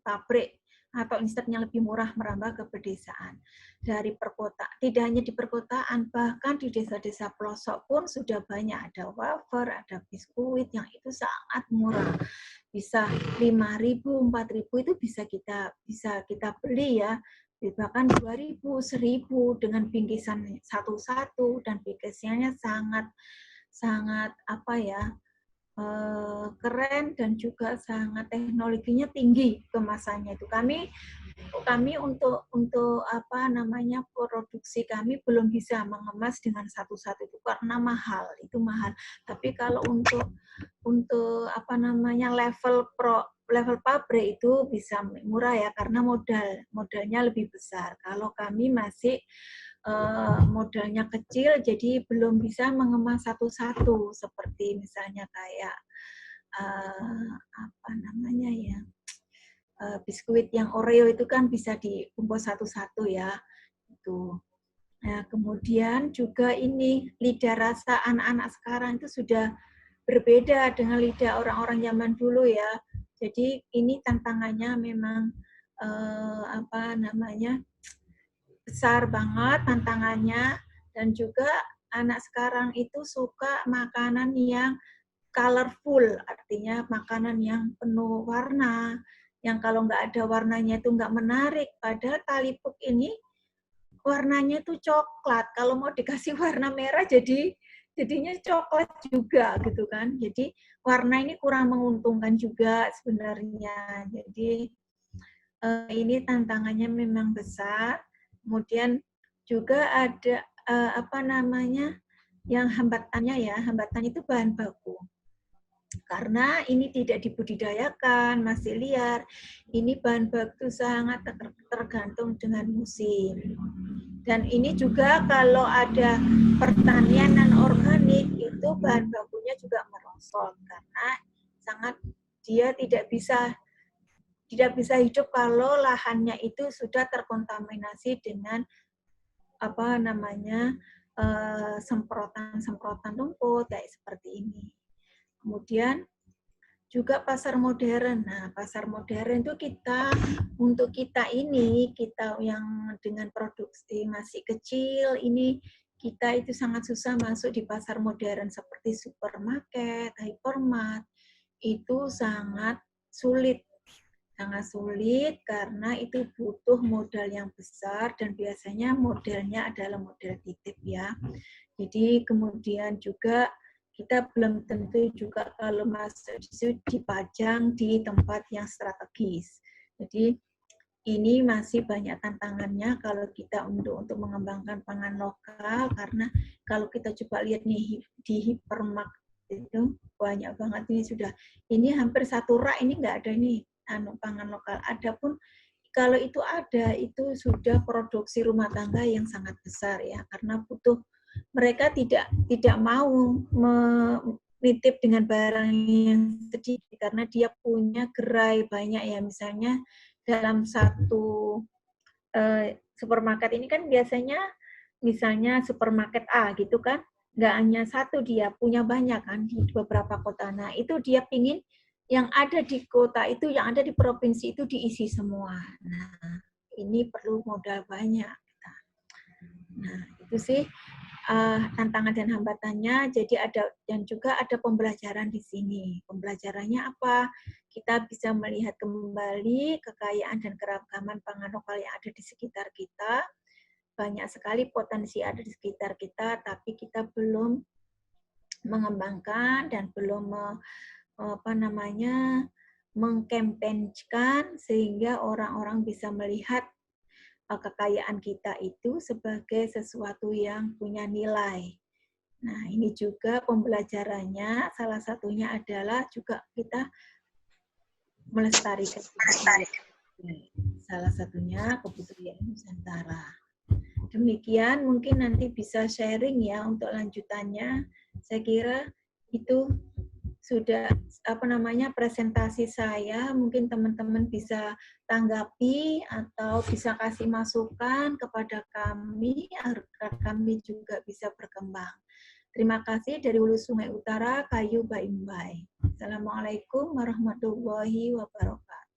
pabrik atau instannya lebih murah merambah ke pedesaan. Dari tidak hanya di perkotaan, bahkan di desa-desa pelosok pun sudah banyak ada wafer, ada biskuit yang itu sangat murah. Bisa 5.000, 4.000 itu bisa kita beli ya. Bahkan 2.000, 1.000 dengan bingkisan satu-satu dan bingkisannya sangat apa ya? Keren dan juga sangat teknologinya tinggi kemasannya itu. Kami untuk apa namanya produksi kami belum bisa mengemas dengan satu-satu itu karena itu mahal. Tapi kalau untuk apa namanya level pabrik itu bisa murah ya karena modalnya lebih besar. Kalau kami masih modalnya kecil, jadi belum bisa mengemas satu-satu seperti misalnya kayak apa namanya ya biskuit yang Oreo itu kan bisa dibungkus satu-satu ya itu. Nah kemudian juga ini lidah rasa anak-anak sekarang itu sudah berbeda dengan lidah orang-orang zaman dulu ya. Jadi ini tantangannya memang apa namanya besar banget tantangannya dan juga anak sekarang itu suka makanan yang colorful, artinya makanan yang penuh warna, yang kalau nggak ada warnanya itu nggak menarik. Padahal talipuk ini warnanya itu coklat. Kalau mau dikasih warna merah jadinya coklat juga gitu kan. Jadi warna ini kurang menguntungkan juga sebenarnya. Jadi ini tantangannya memang besar. Kemudian juga ada apa namanya yang hambatannya itu bahan baku. Karena ini tidak dibudidayakan, masih liar. Ini bahan baku sangat tergantung dengan musim. Dan ini juga kalau ada pertanian non organik itu bahan bakunya juga merosot karena dia tidak bisa hidup kalau lahannya itu sudah terkontaminasi dengan apa namanya semprotan rumput kayak seperti ini. Kemudian juga pasar modern. Nah, pasar modern itu untuk kita yang dengan produksi masih kecil ini kita itu sangat susah masuk di pasar modern seperti supermarket, hypermart itu sangat sulit karena itu butuh modal yang besar dan biasanya modelnya adalah model titip ya. Jadi kemudian juga kita belum tentu juga kalau masuk dipajang di tempat yang strategis. Jadi ini masih banyak tantangannya kalau kita untuk mengembangkan pangan lokal karena kalau kita coba lihat nih di hipermarket itu banyak banget ini hampir satu rak ini nggak ada nih pangan lokal. Adapun kalau itu ada, itu sudah produksi rumah tangga yang sangat besar ya, karena mereka tidak mau menitip dengan barang yang sedikit karena dia punya gerai banyak ya, misalnya dalam satu supermarket ini kan biasanya misalnya supermarket A gitu kan, nggak hanya satu dia punya banyak kan di beberapa kota. Nah itu dia pingin yang ada di kota itu, yang ada di provinsi itu diisi semua. Nah, ini perlu modal banyak. Nah, itu sih tantangan dan hambatannya. Jadi dan juga ada pembelajaran di sini. Pembelajarannya apa? Kita bisa melihat kembali kekayaan dan keragaman pangan lokal yang ada di sekitar kita. Banyak sekali potensi ada di sekitar kita, tapi kita belum mengembangkan dan belum mengkampanyekan sehingga orang-orang bisa melihat kekayaan kita itu sebagai sesuatu yang punya nilai. Nah, ini juga pembelajarannya salah satunya adalah juga kita melestarikan salah satunya kebudayaan Nusantara. Demikian mungkin nanti bisa sharing ya untuk lanjutannya. Saya kira itu sudah presentasi saya, mungkin teman-teman bisa tanggapi atau bisa kasih masukan kepada kami agar kami juga bisa berkembang. Terima kasih dari Hulu Sungai Utara, Kayu Baimbai. Assalamualaikum warahmatullahi wabarakatuh.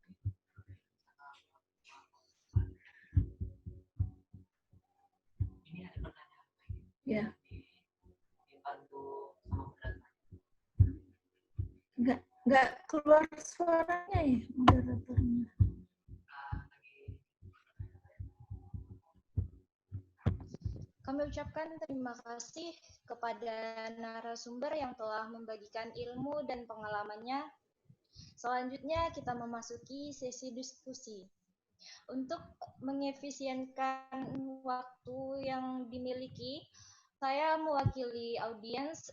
Ya. Nggak keluar suaranya ya, moderatornya. Kami ucapkan terima kasih kepada narasumber yang telah membagikan ilmu dan pengalamannya. Selanjutnya kita memasuki sesi diskusi. Untuk mengefisienkan waktu yang dimiliki, saya mewakili audiens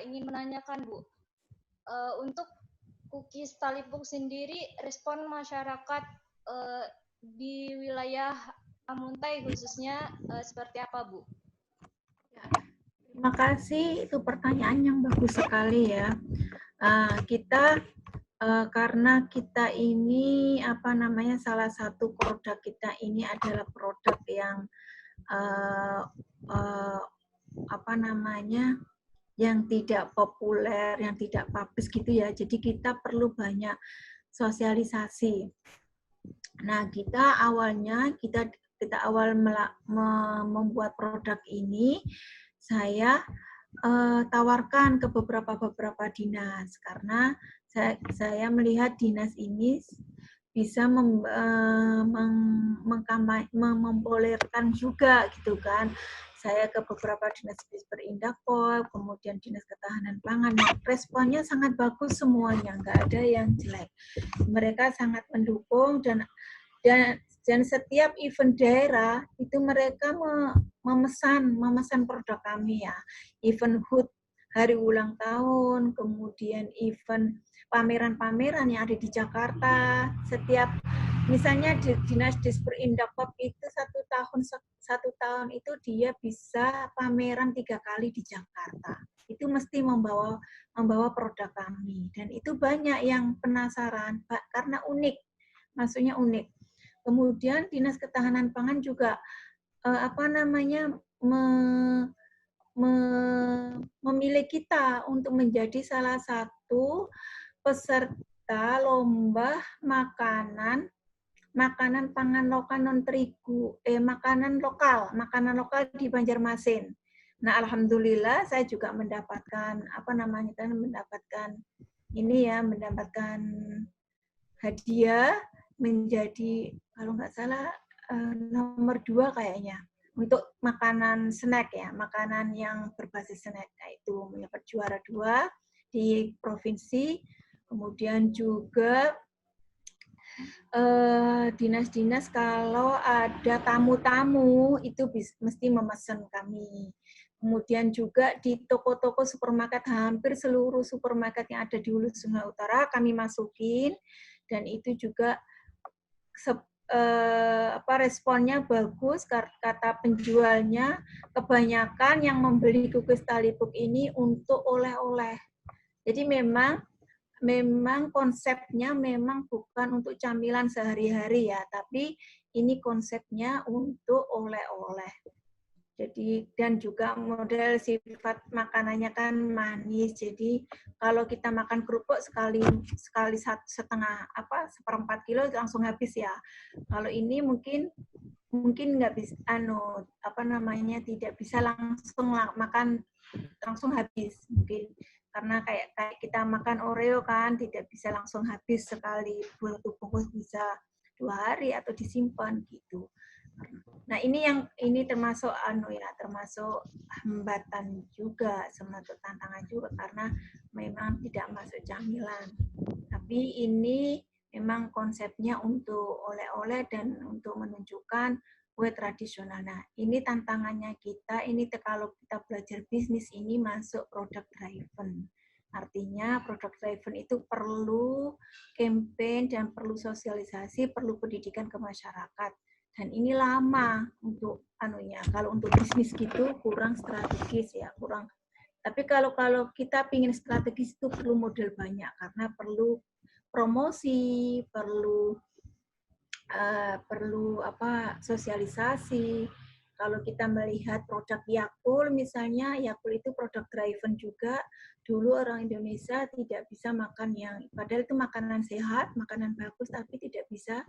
ingin menanyakan Bu, untuk Cookies Talipuk sendiri, respon masyarakat di wilayah Amuntai khususnya seperti apa Bu? Terima kasih, itu pertanyaan yang bagus sekali ya. Karena kita ini salah satu produk kita ini adalah produk yang yang tidak populer, yang tidak publis gitu ya. Jadi kita perlu banyak sosialisasi. Nah, kita awal membuat produk ini, saya tawarkan ke beberapa dinas karena saya melihat dinas ini bisa mempopulerkan juga gitu kan. Saya ke beberapa dinas Disperindakom, kemudian Dinas Ketahanan Pangan, responnya sangat bagus semuanya, nggak ada yang jelek. Mereka sangat mendukung dan setiap event daerah itu mereka memesan produk kami ya. Event HUT hari ulang tahun, kemudian event pameran-pameran yang ada di Jakarta. Setiap misalnya di Dinas Disperindakom itu satu tahun itu dia bisa pameran 3 kali di Jakarta. Itu mesti membawa produk kami dan itu banyak yang penasaran karena unik, maksudnya unik. Kemudian Dinas Ketahanan Pangan juga memilih kita untuk menjadi salah satu peserta lomba makanan pangan lokal non terigu, makanan lokal di Banjarmasin. Nah, alhamdulillah saya juga mendapatkan mendapatkan hadiah menjadi kalau nggak salah nomor 2 kayaknya untuk makanan snack ya, makanan yang berbasis snack. Nah, itu mendapat juara 2 di provinsi. Kemudian juga dinas-dinas kalau ada tamu-tamu itu mesti memesan kami. Kemudian juga di toko-toko supermarket, hampir seluruh supermarket yang ada di Hulu Sungai Utara kami masukin, dan itu juga responnya bagus. Kata penjualnya kebanyakan yang membeli Cookies Talipuk ini untuk oleh-oleh. Jadi memang konsepnya memang bukan untuk camilan sehari-hari ya, tapi ini konsepnya untuk oleh-oleh. Jadi dan juga model sifat makanannya kan manis. Jadi kalau kita makan kerupuk sekali seperempat kilo langsung habis ya. Kalau ini mungkin nggak bisa tidak bisa langsung makan langsung habis mungkin. Karena kayak kita makan Oreo kan tidak bisa langsung habis sekali, satu bungkus bisa 2 hari atau disimpan gitu. Nah, ini termasuk termasuk hambatan juga, semacam tantangan juga karena memang tidak masuk camilan. Tapi ini memang konsepnya untuk oleh-oleh dan untuk menunjukkan kue tradisional. Nah, ini tantangannya kita, ini kalau kita belajar bisnis ini masuk product driven. Artinya product driven itu perlu campaign dan perlu sosialisasi, perlu pendidikan ke masyarakat. Dan ini lama untuk kalau untuk bisnis gitu kurang strategis ya, kurang Tapi kalau kita ingin strategis itu perlu modal banyak karena perlu promosi, perlu sosialisasi. Kalau kita melihat produk Yakult misalnya, Yakult itu produk driven juga. Dulu orang Indonesia tidak bisa makan padahal itu makanan sehat, makanan bagus, tapi tidak bisa.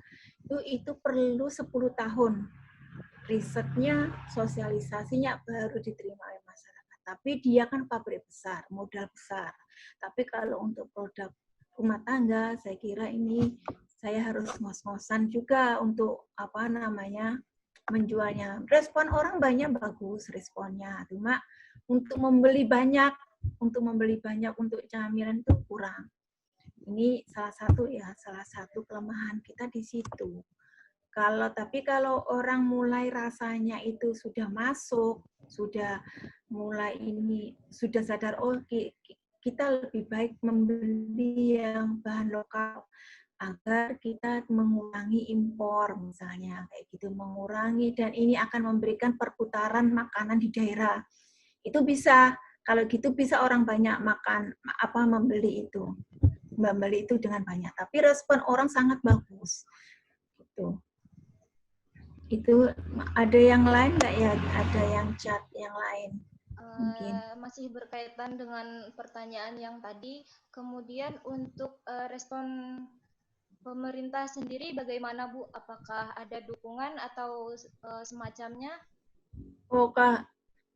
Itu perlu 10 tahun. Risetnya, sosialisasinya baru diterima oleh masyarakat. Tapi dia kan pabrik besar, modal besar. Tapi kalau untuk produk rumah tangga, saya kira ini saya harus ngos-ngosan juga untuk menjualnya. Respon orang banyak bagus responnya, cuma untuk membeli banyak untuk camilan itu kurang. Ini salah satu kelemahan kita di situ. Tapi kalau orang mulai rasanya itu sudah masuk, sudah sadar, oh kita lebih baik membeli yang bahan lokal agar kita mengurangi impor misalnya, kayak gitu, mengurangi, dan ini akan memberikan perputaran makanan di daerah. Itu bisa, kalau gitu bisa orang banyak membeli itu dengan banyak. Tapi respon orang sangat bagus. Gitu. Itu ada yang lain nggak ya? Ada yang chat yang lain? Mungkin. Masih berkaitan dengan pertanyaan yang tadi, kemudian untuk respon pemerintah sendiri bagaimana Bu? Apakah ada dukungan atau semacamnya? Oh Kak,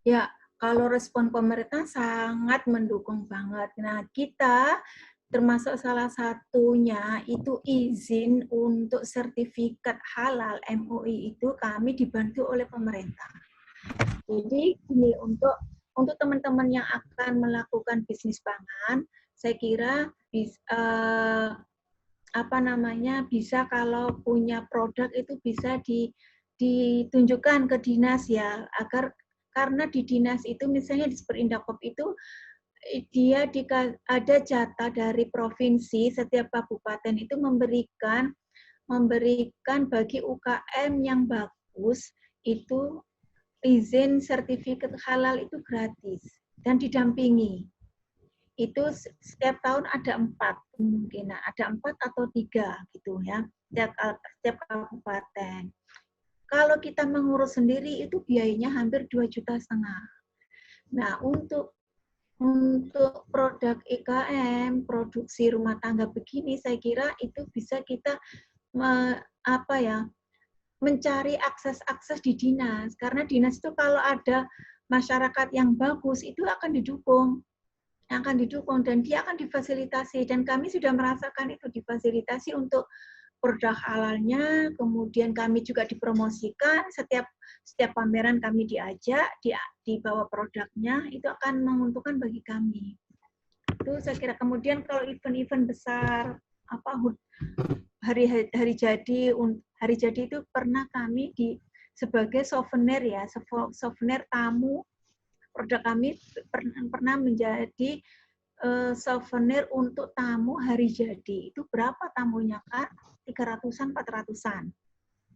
ya kalau respon pemerintah sangat mendukung banget. Nah kita termasuk salah satunya itu izin untuk sertifikat halal MUI itu kami dibantu oleh pemerintah. Jadi gini, untuk teman-teman yang akan melakukan bisnis pangan, saya kira bisa kalau punya produk itu bisa ditunjukkan ke dinas ya, karena di dinas itu misalnya di Superindakop itu dia ada jatah dari provinsi, setiap kabupaten itu memberikan bagi UKM yang bagus itu izin sertifikat halal itu gratis dan didampingi. Itu setiap tahun ada 4 kemungkinan, ada 4 atau 3 gitu ya, setiap kabupaten. Kalau kita mengurus sendiri itu biayanya hampir 2,5 juta. Nah, untuk produk IKM, produksi rumah tangga begini, saya kira itu bisa kita mencari akses-akses di dinas. Karena dinas itu kalau ada masyarakat yang bagus, itu akan didukung dan dia akan difasilitasi, dan kami sudah merasakan itu difasilitasi untuk produk halalnya, kemudian kami juga dipromosikan, setiap pameran kami diajak, dibawa produknya, itu akan menguntungkan bagi kami. Itu saya kira. Kemudian kalau event-event besar, hari jadi itu pernah kami sebagai souvenir ya, souvenir tamu. Produk kami pernah menjadi souvenir untuk tamu hari jadi. Itu berapa tamunya, Kak? 300-an, 400-an.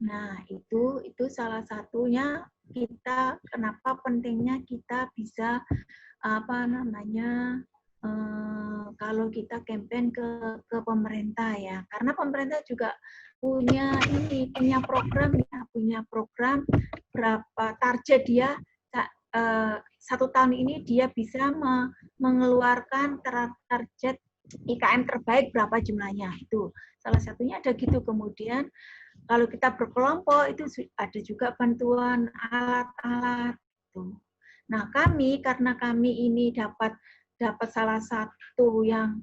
Nah, itu salah satunya kenapa pentingnya kita bisa kalau kita campaign ke pemerintah ya. Karena pemerintah juga punya program berapa target dia, 1 tahun ini dia bisa mengeluarkan target IKM terbaik berapa jumlahnya. Itu salah satunya ada gitu. Kemudian kalau kita berkelompok itu ada juga bantuan alat-alat. Nah, karena kami ini dapat salah satu yang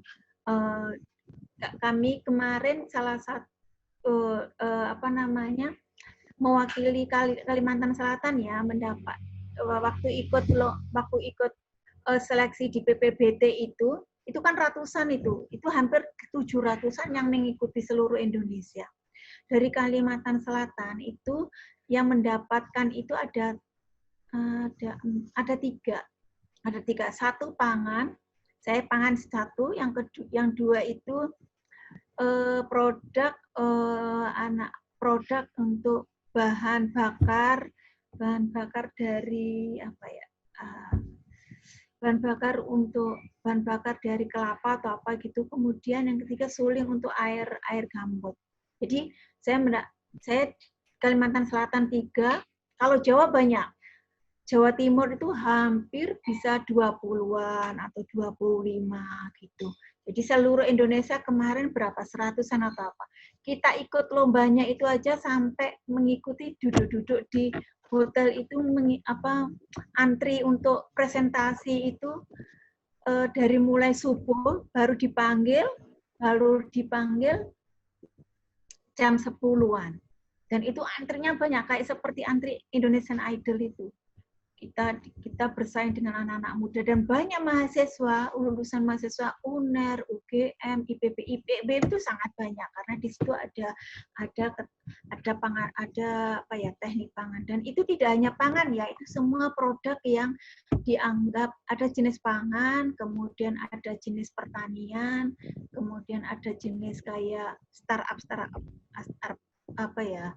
kami kemarin salah satu mewakili Kalimantan Selatan ya, mendapat waktu ikut seleksi di PPBT itu kan ratusan, itu hampir 700-an yang mengikuti seluruh Indonesia. Dari Kalimantan Selatan itu yang mendapatkan itu ada 3. 1 pangan, saya pangan 1, yang 2 itu produk untuk bahan bakar dari bahan bakar dari kelapa atau apa gitu. Kemudian yang ketiga suling untuk air gambut. Jadi saya Kalimantan Selatan 3, kalau Jawa banyak. Jawa Timur itu hampir bisa 20-an atau 25 gitu. Jadi seluruh Indonesia kemarin berapa? 100-an atau apa. Kita ikut lombanya itu aja sampai mengikuti duduk-duduk di hotel itu antri untuk presentasi itu dari mulai subuh baru dipanggil jam 10-an. Dan itu antrinya banyak, kayak seperti antri Indonesian Idol itu. Kita bersaing dengan anak-anak muda dan banyak mahasiswa, lulusan mahasiswa UNER, UGM, IPB, IPB itu sangat banyak karena di situ ada teknik pangan, dan itu tidak hanya pangan ya, itu semua produk yang dianggap ada jenis pangan, kemudian ada jenis pertanian, kemudian ada jenis kayak startup kayak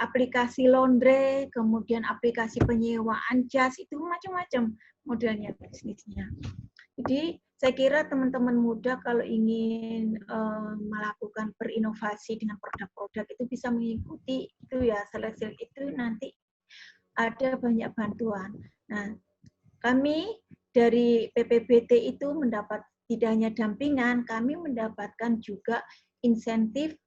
aplikasi laundry, kemudian aplikasi penyewaan jas, itu macam-macam modelnya bisnisnya. Jadi saya kira teman-teman muda kalau ingin melakukan berinovasi dengan produk-produk itu bisa mengikuti itu ya, seleksi itu nanti ada banyak bantuan. Nah, kami dari PPBT itu mendapat tidak hanya dampingan, kami mendapatkan juga insentif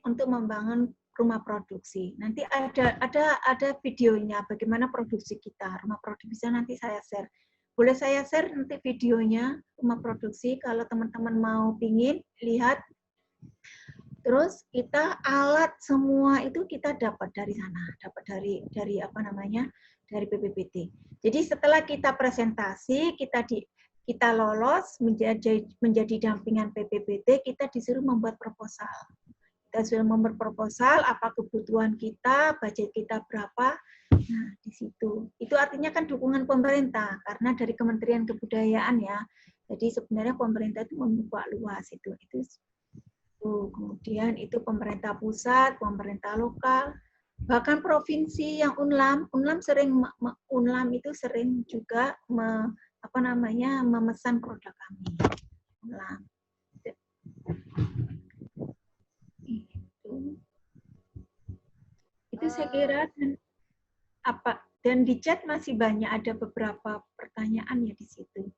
untuk membangun rumah produksi. Nanti ada videonya bagaimana produksi kita. Rumah produksi nanti saya share. Boleh saya share nanti videonya rumah produksi kalau teman-teman mau pingin lihat. Terus kita alat semua itu kita dapat dari sana, dapat dari dari PPBT. Jadi setelah kita presentasi, kita lolos menjadi dampingan PPBT, kita disuruh membuat proposal. Kita sudah membuat proposal, apa kebutuhan kita, budget kita berapa. Nah, di situ. Itu artinya kan dukungan pemerintah, karena dari Kementerian Kebudayaan ya. Jadi sebenarnya pemerintah itu membuka luas itu. Kemudian itu pemerintah pusat, pemerintah lokal, bahkan provinsi yang UNLAM itu sering juga memesan produk kami. UNLAM. Itu saya kira dan di chat masih banyak ada beberapa pertanyaan ya di situ.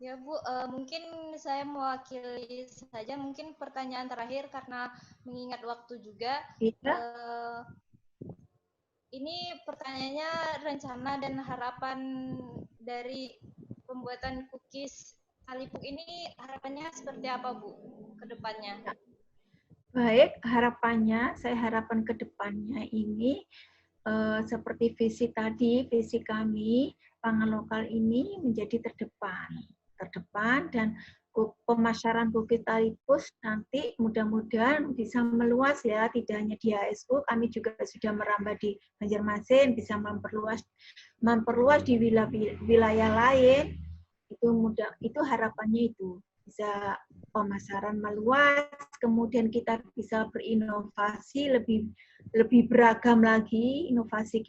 Ya Bu, mungkin saya mewakili saja mungkin pertanyaan terakhir karena mengingat waktu juga. Iya. Ini pertanyaannya rencana dan harapan dari pembuatan cookies Talipuk ini, harapannya seperti apa Bu ke depannya? Baik, saya harapan ke depannya ini seperti visi kami, pangan lokal ini menjadi terdepan dan pemasaran cookies Talipus nanti mudah-mudahan bisa meluas ya, tidak hanya di HSU, kami juga sudah merambah di Banjarmasin, bisa memperluas di wilayah lain. Itu harapannya itu bisa pemasaran meluas, kemudian kita bisa berinovasi lebih beragam lagi, inovasi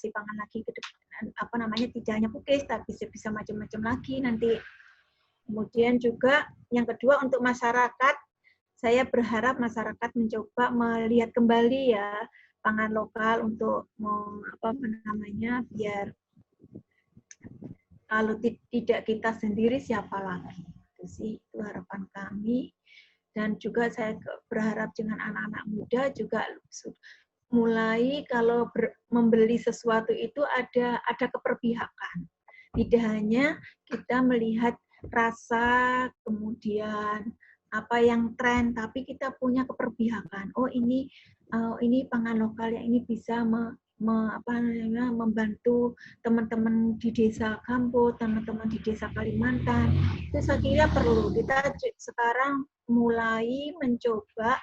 pangan lagi ke depan, tidak hanya cookies tapi bisa macam-macam lagi nanti. Kemudian juga yang kedua untuk masyarakat, saya berharap masyarakat mencoba melihat kembali ya pangan lokal untuk biar kalau tidak kita sendiri siapa lagi. Itu harapan kami. Dan juga saya berharap dengan anak-anak muda juga mulai kalau membeli sesuatu itu ada keperpihakan. Tidak hanya kita melihat rasa, kemudian apa yang tren, tapi kita punya keperpihakan. Oh ini pangan lokal yang ini bisa membantu teman-teman di desa Gambut, teman-teman di desa Kalimantan. Itu saya kira perlu. Kita sekarang mulai mencoba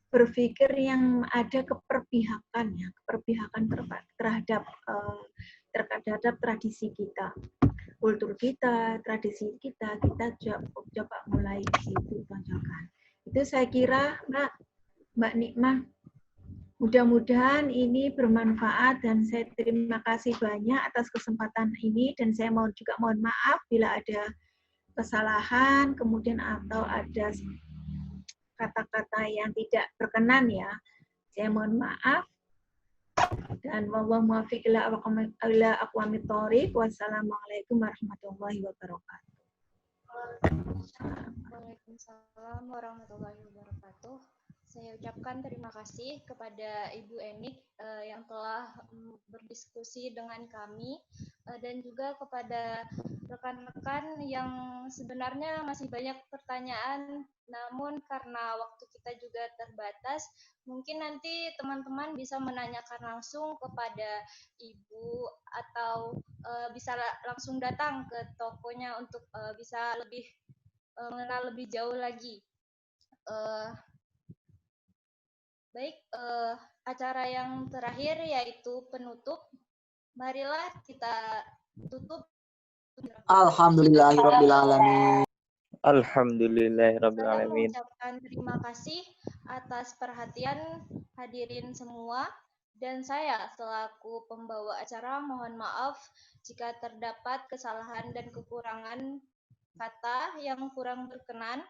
berpikir yang ada keperpihakan terhadap tradisi kita, kultur kita, tradisi kita coba mulai di situ tonjolkan. Itu saya kira, Mbak Nikmah, mudah-mudahan ini bermanfaat dan saya terima kasih banyak atas kesempatan ini dan saya juga mohon maaf bila ada kesalahan, kemudian atau ada kata-kata yang tidak berkenan ya. Saya mohon maaf dan wallahu muwaffiq ila aqwamit thoriq. Wassalamualaikum warahmatullahi wabarakatuh. Waalaikumsalam warahmatullahi wabarakatuh. Saya ucapkan terima kasih kepada Ibu Enik yang telah berdiskusi dengan kami dan juga kepada rekan-rekan yang sebenarnya masih banyak pertanyaan, namun karena waktu kita juga terbatas, mungkin nanti teman-teman bisa menanyakan langsung kepada Ibu atau bisa langsung datang ke tokonya untuk bisa lebih mengenal lebih jauh lagi. Baik, acara yang terakhir yaitu penutup. Marilah kita tutup. Alhamdulillahirrabbilalamin. Saya mengucapkan terima kasih atas perhatian hadirin semua. Dan saya selaku pembawa acara mohon maaf jika terdapat kesalahan dan kekurangan kata yang kurang berkenan.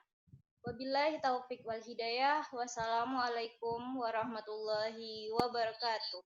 Wabillahi taufik wal hidayah. Wassalamualaikum warahmatullahi wabarakatuh.